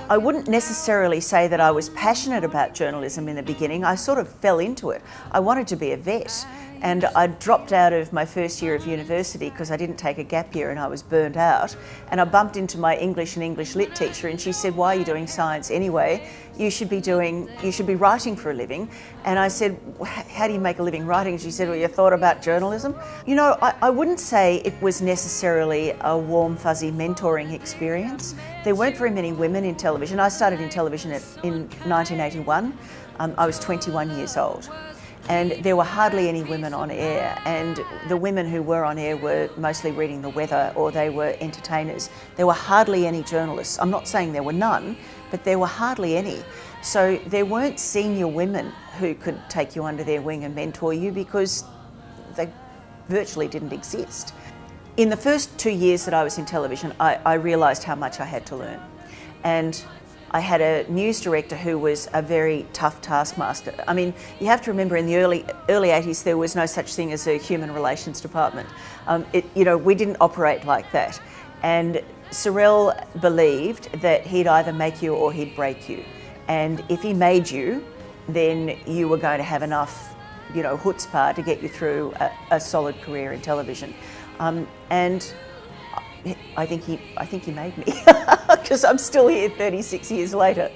I wouldn't necessarily say that I was passionate about journalism in the beginning. I sort of fell into it. I wanted to be a vet, and I dropped out of my first year of university because I didn't take a gap year and I was burned out. And I bumped into my English and English lit teacher, and she said, "Why are you doing science anyway? You should be writing for a living." And I said, "How do you make a living writing?" And she said, "Well, you thought about journalism?" You know, I wouldn't say it was necessarily a warm, fuzzy mentoring experience. There weren't very many women in television. I started in television in 1981. I was 21 years old. And there were hardly any women on air, and the women who were on air were mostly reading the weather or they were entertainers. There were hardly any journalists. I'm not saying there were none, but there were hardly any. So there weren't senior women who could take you under their wing and mentor you because they virtually didn't exist. In the first 2 years that I was in television, I realised how much I had to learn. And I had a news director who was a very tough taskmaster. I mean, you have to remember in the early 80s there was no such thing as a human relations department. We didn't operate like that. And Carole believed that he'd either make you or he'd break you. And if he made you, then you were going to have enough, chutzpah to get you through a solid career in television. And I think he made me, because I'm still here 36 years later.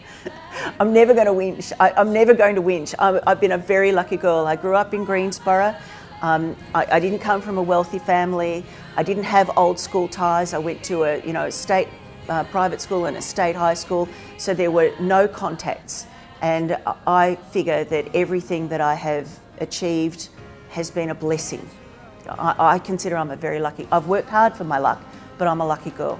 I'm never going to whinge. I'm never going to whinge. I've been a very lucky girl. I grew up in Greensboro. I didn't come from a wealthy family. I didn't have old school ties. I went to a state private school and a state high school, so there were no contacts. And I figure that everything that I have achieved has been a blessing. I consider I'm a very lucky. I've worked hard for my luck, but I'm a lucky girl.